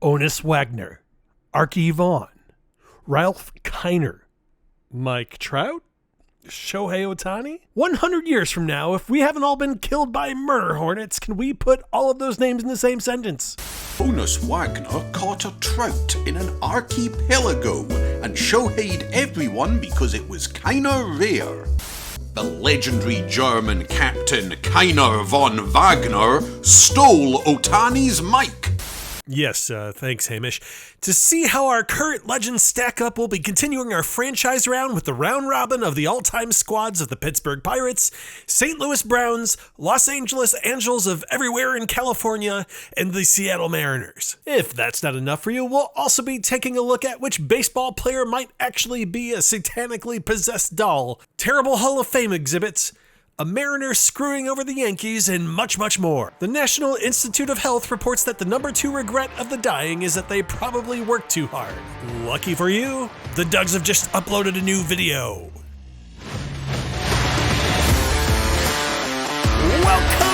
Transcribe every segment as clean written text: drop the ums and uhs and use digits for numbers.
Honus Wagner, Arky Vaughan, Ralph Kiner, Mike Trout, Shohei Ohtani? 100 years from now, if we haven't all been killed by murder hornets, can we put all of those names in the same sentence? Honus Wagner caught a trout in an archipelago and Shohei'd everyone because it was kinda rare. The legendary German captain Kiner von Wagner stole Ohtani's mic. Yes, thanks, Hamish. To see how our current legends stack up, we'll be continuing our franchise round with the round robin of the all-time squads of the Pittsburgh Pirates, St. Louis Browns, Los Angeles Angels of everywhere in California, and the Seattle Mariners. If that's not enough for you, we'll also be taking a look at which baseball player might actually be a satanically possessed doll, terrible Hall of Fame exhibits, a Mariner screwing over the Yankees, and much, much more. The National Institute of Health reports that the number 2 regret of the dying is that they probably worked too hard. Lucky for you, the Dugs have just uploaded a new video. Welcome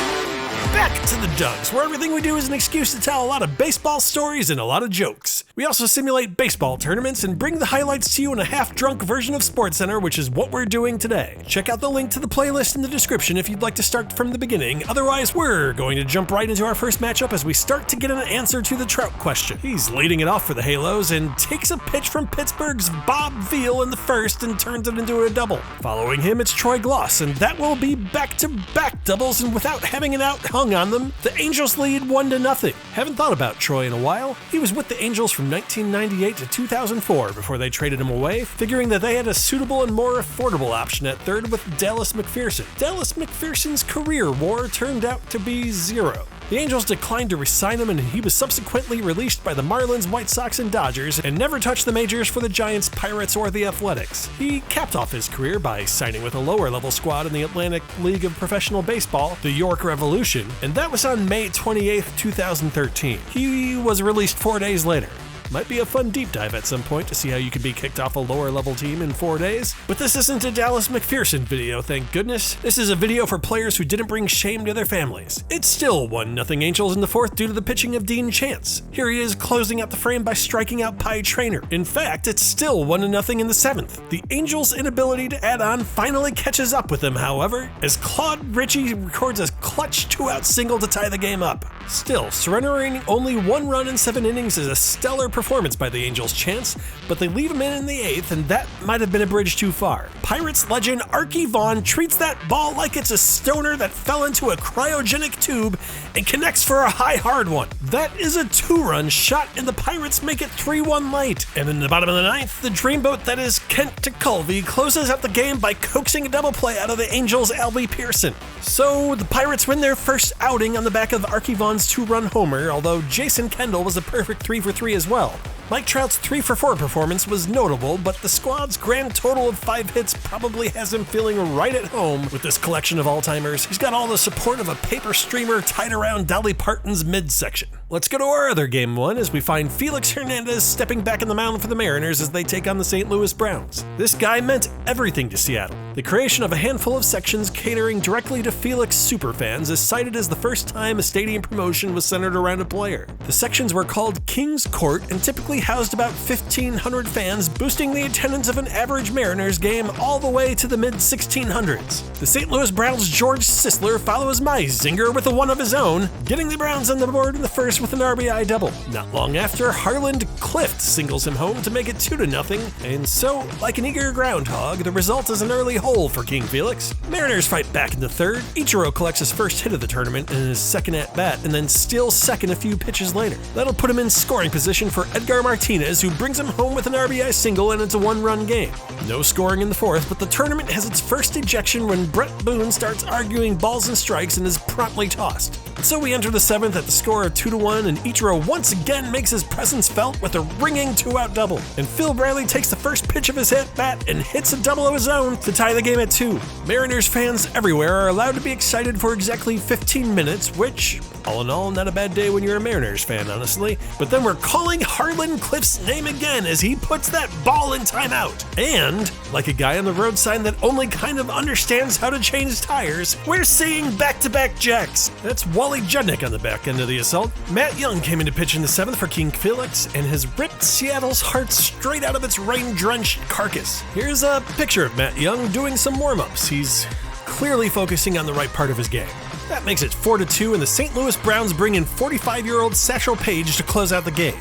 back to the Dugs, where everything we do is an excuse to tell a lot of baseball stories and a lot of jokes. We also simulate baseball tournaments and bring the highlights to you in a half-drunk version of Sportscenter, which is what we're doing today. Check out the link to the playlist in the description if you'd like to start from the beginning. Otherwise, we're going to jump right into our first matchup as we start to get an answer to the Trout question. He's leading it off for the Halos and takes a pitch from Pittsburgh's Bob Veal in the first and turns it into a double. Following him, it's Troy Gloss, and that will be back-to-back doubles, and without having an out hung on them, the Angels lead 1-0. Haven't thought about Troy in a while. He was with the Angels from 1998 to 2004 before they traded him away, figuring that they had a suitable and more affordable option at third with Dallas McPherson. Dallas McPherson's career WAR turned out to be 0. The Angels declined to re-sign him, and he was subsequently released by the Marlins, White Sox, and Dodgers, and never touched the majors for the Giants, Pirates, or the Athletics. He capped off his career by signing with a lower-level squad in the Atlantic League of Professional Baseball, the York Revolution, and that was on May 28, 2013. He was released 4 days later. Might be a fun deep dive at some point to see how you can be kicked off a lower level team in 4 days. But this isn't a Dallas McPherson video, thank goodness. This is a video for players who didn't bring shame to their families. It's still 1-0 Angels in the fourth due to the pitching of Dean Chance. Here he is closing out the frame by striking out Paige Trainer. In fact, it's still 1-0 in the seventh. The Angels' inability to add on finally catches up with them, however, as Claude Ritchie records a clutch 2-out single to tie the game up. Still, surrendering only 1 run in 7 innings is a stellar performance by the Angels' Chance, but they leave him in the 8th, and that might have been a bridge too far. Pirates legend Arky Vaughan treats that ball like it's a stoner that fell into a cryogenic tube and connects for a high hard one. That is a 2-run shot, and the Pirates make it 3-1 late. And in the bottom of the 9th, the dreamboat that is Kent DeCulvey closes out the game by coaxing a double play out of the Angels' Albie Pearson. So the Pirates win their first outing on the back of Arky Vaughan's 2-run homer, although Jason Kendall was a perfect 3-for-3 as well. Mike Trout's 3-for-4 performance was notable, but the squad's grand total of 5 hits probably has him feeling right at home with this collection of all-timers. He's got all the support of a paper streamer tied around Dolly Parton's midsection. Let's go to our other game 1 as we find Felix Hernandez stepping back in the mound for the Mariners as they take on the St. Louis Browns. This guy meant everything to Seattle. The creation of a handful of sections catering directly to Felix superfans is cited as the first time a stadium promotion was centered around a player. The sections were called King's Court and typically housed about 1,500 fans, boosting the attendance of an average Mariners game all the way to the mid-1600s. The St. Louis Browns' George Sisler follows my zinger with a one of his own, getting the Browns on the board in the first with an RBI double. Not long after, Harland Clift singles him home to make it 2-0, and so, like an eager groundhog, the result is an early hole for King Felix. Mariners fight back in the third. Ichiro collects his first hit of the tournament in his second at-bat, and then steals second a few pitches later. That'll put him in scoring position for Edgar Martinez, who brings him home with an RBI single, and it's a 1-run game. No scoring in the fourth, but the tournament has its first ejection when Brett Boone starts arguing balls and strikes and is promptly tossed. So we enter the seventh at the score of 2-1, and Ichiro once again makes his presence felt with a ringing 2-out double. And Phil Bradley takes the first pitch of his at-bat and hits a double of his own to tie the game at 2. Mariners fans everywhere are allowed to be excited for exactly 15 minutes, which All in all, not a bad day when you're a Mariners fan, honestly. But then we're calling Harlan Cliff's name again as he puts that ball in timeout. And, like a guy on the road sign that only kind of understands how to change tires, we're seeing back-to-back jacks. That's Wally Judnick on the back end of the assault. Matt Young came in to pitch in the 7th for King Felix and has ripped Seattle's heart straight out of its rain-drenched carcass. Here's a picture of Matt Young doing some warm-ups. He's clearly focusing on the right part of his game. That makes it 4-2, and the St. Louis Browns bring in 45-year-old Satchel Paige to close out the game.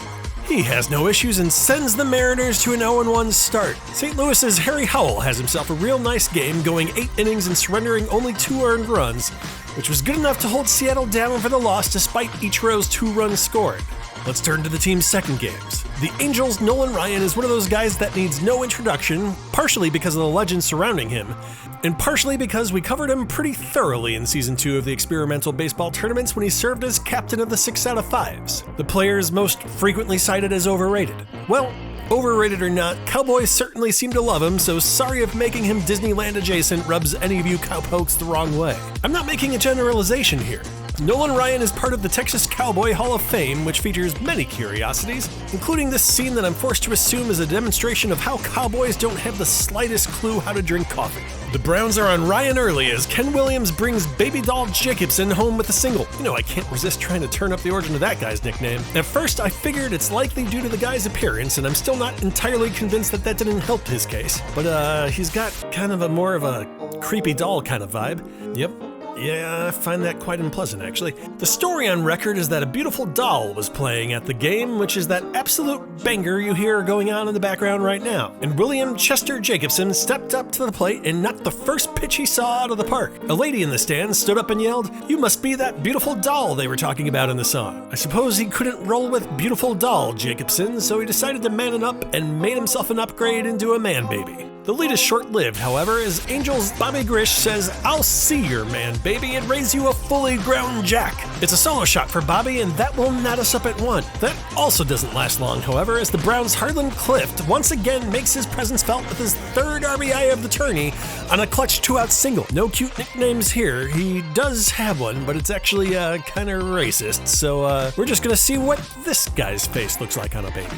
He has no issues and sends the Mariners to an 0-1 start. St. Louis's Harry Howell has himself a real nice game, going 8 innings and surrendering only 2 earned runs, which was good enough to hold Seattle down for the loss despite Ichiro's 2 runs scored. Let's turn to the team's second games. The Angels' Nolan Ryan is one of those guys that needs no introduction, partially because of the legend surrounding him, and partially because we covered him pretty thoroughly in Season 2 of the experimental baseball tournaments when he served as captain of the 6 out of 5s, the players most frequently cited as overrated. Well, overrated or not, Cowboys certainly seem to love him, so sorry if making him Disneyland adjacent rubs any of you cowpokes the wrong way. I'm not making a generalization here. Nolan Ryan is part of the Texas Cowboy Hall of Fame, which features many curiosities, including this scene that I'm forced to assume is a demonstration of how cowboys don't have the slightest clue how to drink coffee. The Browns are on Ryan early as Ken Williams brings baby doll Jacobson home with a single. You know, I can't resist trying to turn up the origin of that guy's nickname. At first, I figured it's likely due to the guy's appearance, and I'm still not entirely convinced that didn't help his case. But he's got kind of more of a creepy doll kind of vibe. Yep. Yeah, I find that quite unpleasant, actually. The story on record is that a beautiful doll was playing at the game, which is that absolute banger you hear going on in the background right now. And William Chester Jacobson stepped up to the plate and knocked the first pitch he saw out of the park. A lady in the stands stood up and yelled, "You must be that beautiful doll they were talking about in the song." I suppose he couldn't roll with beautiful doll Jacobson, so he decided to man it up and made himself an upgrade into a man baby. The lead is short-lived, however, as Angels' Bobby Grish says, "I'll see your man, baby, and raise you a fully grown jack." It's a solo shot for Bobby, and that will knot us up at 1. That also doesn't last long, however, as the Browns' Harlan Cliff once again makes his presence felt with his 3rd RBI of the tourney on a clutch 2-out single. No cute nicknames here. He does have one, but it's actually kind of racist, so we're just gonna see what this guy's face looks like on a baby.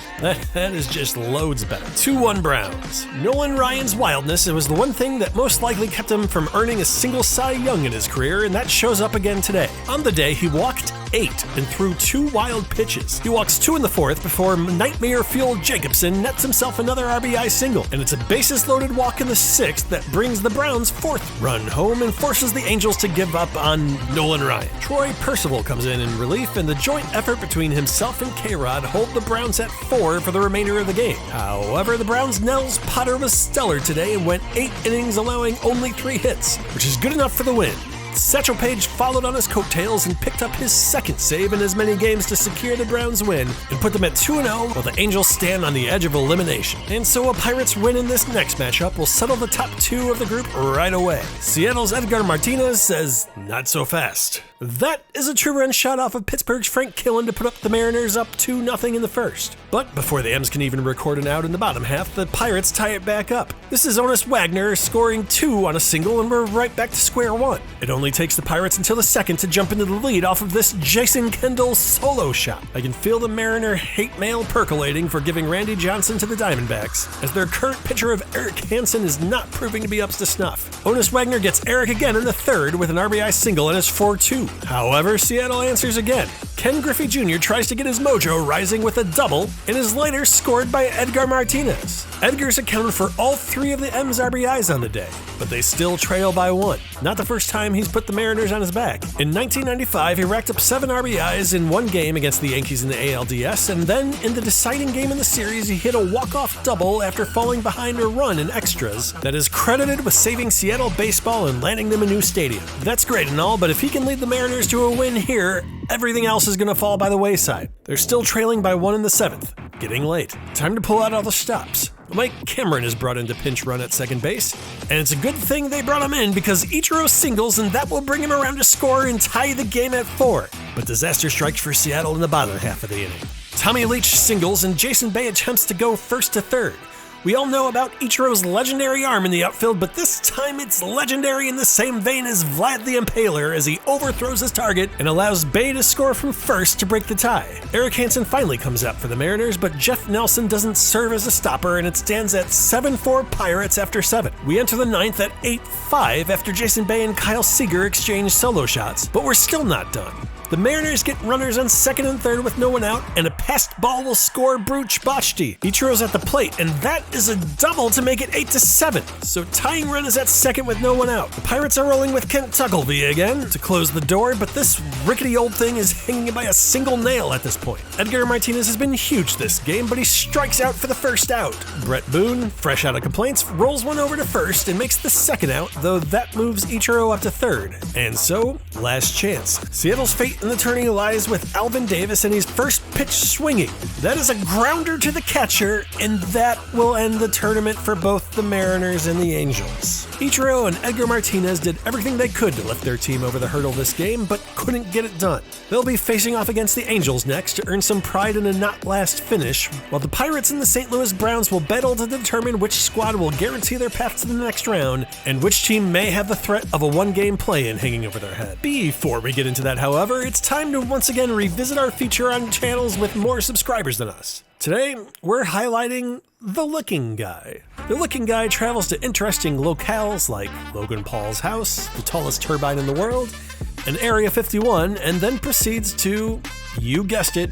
That is just loads better. 2-1 Browns. Nolan Ryan's wildness, it was the one thing that most likely kept him from earning a single Cy Young in his career, and that shows up again today. On the day, he walked 8 and threw 2 wild pitches. He walks 2 in the 4th before nightmare-fueled Jacobson nets himself another RBI single, and it's a bases-loaded walk in the 6th that brings the Browns' 4th run home and forces the Angels to give up on Nolan Ryan. Troy Percival comes in relief, and the joint effort between himself and K-Rod hold the Browns at 4 for the remainder of the game. However, the Browns' Nels Potter was stellar today and went 8 innings, allowing only 3 hits, which is good enough for the win. Satchel Paige followed on his coattails and picked up his 2nd save in as many games to secure the Browns' win and put them at 2-0 while the Angels stand on the edge of elimination. And so a Pirates win in this next matchup will settle the top 2 of the group right away. Seattle's Edgar Martinez says, "Not so fast." That is a 2-run shot off of Pittsburgh's Frank Killen to put up the Mariners up 2-0 in the 1st. But before the M's can even record an out in the bottom half, the Pirates tie it back up. This is Honus Wagner scoring 2 on a single, and we're right back to square one. It only takes the Pirates until the 2nd to jump into the lead off of this Jason Kendall solo shot. I can feel the Mariner hate mail percolating for giving Randy Johnson to the Diamondbacks, as their current pitcher of Eric Hansen is not proving to be up to snuff. Honus Wagner gets Eric again in the 3rd with an RBI single and it's 4-2. However, Seattle answers again. Ken Griffey Jr. tries to get his mojo rising with a double and is later scored by Edgar Martinez. Edgar's accounted for all 3 of the M's RBIs on the day, but they still trail by 1. Not the first time he's put the Mariners on his back. In 1995, he racked up 7 RBIs in 1 game against the Yankees in the ALDS, and then in the deciding game in the series, he hit a walk-off double after falling behind a run in extras that is credited with saving Seattle baseball and landing them a new stadium. That's great and all, but if he can lead the Mariners to a win here, everything else is going to fall by the wayside. They're still trailing by 1 in the 7th. Getting late. Time to pull out all the stops. Mike Cameron is brought in to pinch run at second base, and it's a good thing they brought him in because Ichiro singles and that will bring him around to score and tie the game at 4. But disaster strikes for Seattle in the bottom half of the inning. Tommy Leach singles and Jason Bay attempts to go first to third. We all know about Ichiro's legendary arm in the outfield, but this time it's legendary in the same vein as Vlad the Impaler as he overthrows his target and allows Bay to score from first to break the tie. Eric Hansen finally comes out for the Mariners, but Jeff Nelson doesn't serve as a stopper and it stands at 7-4 Pirates after 7. We enter the ninth at 8-5 after Jason Bay and Kyle Seager exchange solo shots, but we're still not done. The Mariners get runners on second and third with no one out, and a passed ball will score Bruch Bachti. Ichiro's at the plate, and that is a double to make it 8-7. So tying run is at second with no one out. The Pirates are rolling with Kent Tuckleby again to close the door, but this rickety old thing is hanging by a single nail at this point. Edgar Martinez has been huge this game, but he strikes out for the first out. Brett Boone, fresh out of complaints, rolls one over to first and makes the second out, though that moves Ichiro up to third. And so, last chance. Seattle's fate in the tourney lies with Alvin Davis and his first pitch swinging. That is a grounder to the catcher, and that will end the tournament for both the Mariners and the Angels. Ichiro and Edgar Martinez did everything they could to lift their team over the hurdle this game, but couldn't get it done. They'll be facing off against the Angels next to earn some pride in a not last finish, while the Pirates and the St. Louis Browns will battle to determine which squad will guarantee their path to the next round, and which team may have the threat of a one-game play-in hanging over their head. Before we get into that, however, it's time to once again revisit our feature on channels with more subscribers than us. Today, we're highlighting The Looking Guy. The Looking Guy travels to interesting locales like Logan Paul's house, the tallest turbine in the world, and Area 51, and then proceeds to, you guessed it,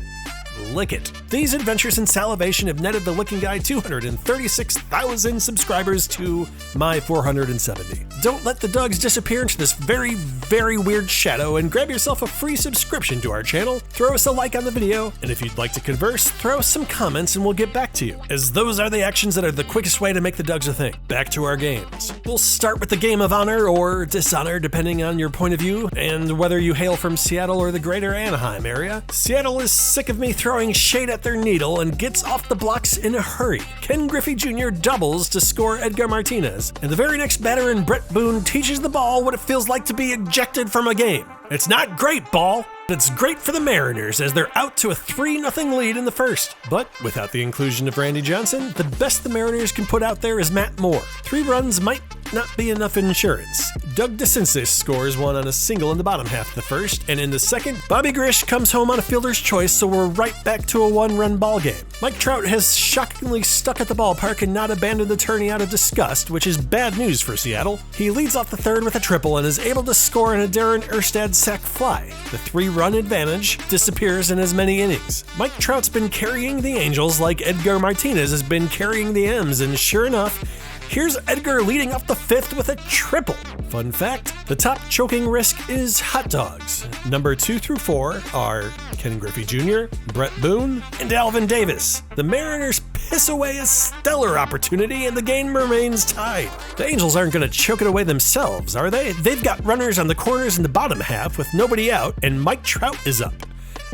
lick it. These adventures in salivation have netted The Looking Guy 236,000 subscribers to my 470. Don't let the Dugs disappear into this very, very weird shadow and grab yourself a free subscription to our channel, throw us a like on the video, and if you'd like to converse, throw us some comments and we'll get back to you, as those are the actions that are the quickest way to make the Dugs a thing. Back to our games. We'll start with the game of honor or dishonor depending on your point of view and whether you hail from Seattle or the greater Anaheim area. Seattle is sick of me throwing shade at their needle and gets off the blocks in a hurry. Ken Griffey Jr. doubles to score Edgar Martinez, and the very next batter in Brett Boone teaches the ball what it feels like to be ejected from a game. It's not great, ball. It's great for the Mariners as they're out to a 3-0 lead in the first. But without the inclusion of Randy Johnson, the best the Mariners can put out there is Matt Moore. 3 runs might not be enough insurance. Doug DeCinces scores one on a single in the bottom half of the first, and in the second, Bobby Grish comes home on a fielder's choice, so we're right back to a 1-run ball game. Mike Trout has shockingly stuck at the ballpark and not abandoned the tourney out of disgust, which is bad news for Seattle. He leads off the third with a triple and is able to score on a Darren Erstad sac fly. The 3-run advantage disappears in as many innings. Mike Trout's been carrying the Angels like Edgar Martinez has been carrying the M's, and sure enough, here's Edgar leading up the 5th with a triple. Fun fact, the top choking risk is hot dogs. Number 2 through 4 are Ken Griffey Jr., Brett Boone, and Alvin Davis. The Mariners piss away a stellar opportunity and the game remains tied. The Angels aren't going to choke it away themselves, are they? They've got runners on the corners in the bottom half with nobody out, and Mike Trout is up.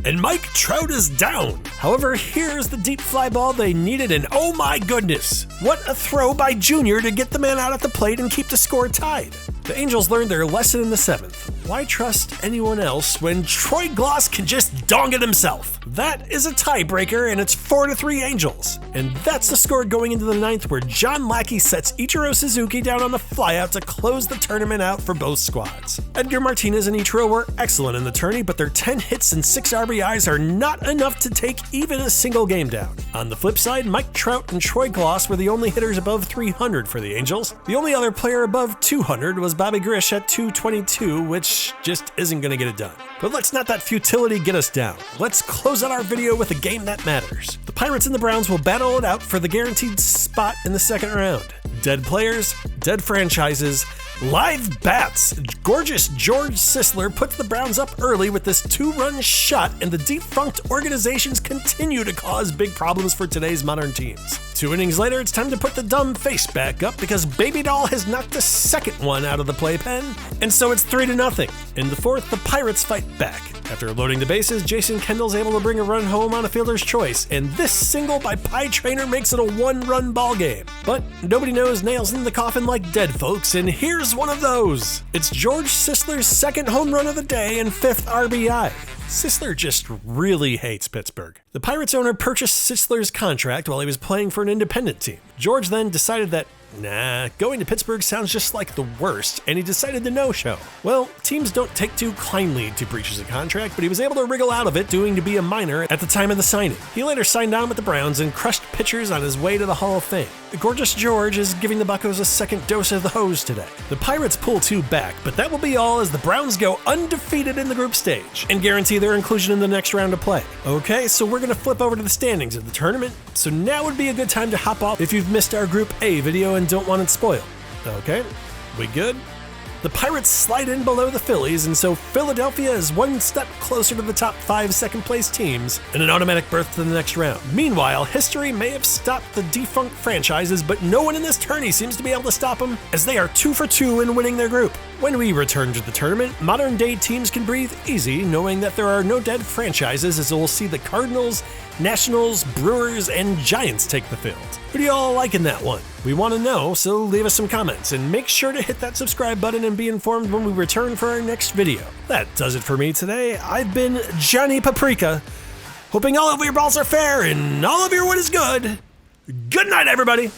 And Mike Trout is down. However, here's the deep fly ball they needed, and oh my goodness, what a throw by Junior to get the man out at the plate and keep the score tied. The Angels learned their lesson in the 7th. Why trust anyone else when Troy Glaus can just dong it himself? That is a tiebreaker, and it's 4-3 Angels. And that's the score going into the 9th, where John Lackey sets Ichiro Suzuki down on the flyout to close the tournament out for both squads. Edgar Martinez and Ichiro were excellent in the tourney, but their 10 hits and 6 RBIs are not enough to take even a single game down. On the flip side, Mike Trout and Troy Glaus were the only hitters above 300 for the Angels. The only other player above 200 was Bobby Grish at 222, which just isn't going to get it done. But let's not that futility get us down. Let's close out our video with a game that matters. The Pirates and the Browns will battle it out for the guaranteed spot in the second round. Dead players, dead franchises, live bats. Gorgeous George Sisler puts the Browns up early with this 2-run shot, and the defunct organizations continue to cause big problems for today's modern teams. 2 innings later, it's time to put the dumb face back up because Baby Doll has knocked the second one out of the playpen, and so it's 3-0. In the 4th, the Pirates fight back. After loading the bases, Jason Kendall's able to bring a run home on a fielder's choice, and this single by Pie Trainer makes it a 1-run ball game. But nobody knows nails in the coffin like dead folks, and here's one of those. It's George Sisler's 2nd home run of the day and 5th RBI. Sisler just really hates Pittsburgh. The Pirates owner purchased Sisler's contract while he was playing for an independent team. George then decided that, nah, going to Pittsburgh sounds just like the worst, and he decided to no-show. Well, teams don't take too kindly to breaches of contract, but he was able to wriggle out of it, doing to be a minor at the time of the signing. He later signed on with the Browns and crushed pitchers on his way to the Hall of Fame. Gorgeous George is giving the Buccos a second dose of the hose today. The Pirates pull 2 back, but that will be all as the Browns go undefeated in the group stage and guarantee their inclusion in the next round of play. Okay, so we're going to flip over to the standings of the tournament, so now would be a good time to hop off if you've missed our Group A video and don't want it spoiled. Okay, we good? The Pirates slide in below the Phillies, and so Philadelphia is one step closer to the top 5 second-place teams and an automatic berth to the next round. Meanwhile, history may have stopped the defunct franchises, but no one in this tourney seems to be able to stop them, as they are 2 for 2 in winning their group. When we return to the tournament, modern-day teams can breathe easy, knowing that there are no dead franchises, as we'll see the Cardinals, Nationals, Brewers, and Giants take the field. Who do y'all like in that one? We want to know, so leave us some comments, and make sure to hit that subscribe button and be informed when we return for our next video. That does it for me today. I've been Johnny Paprika, hoping all of your balls are fair and all of your wood is good. Good night, everybody!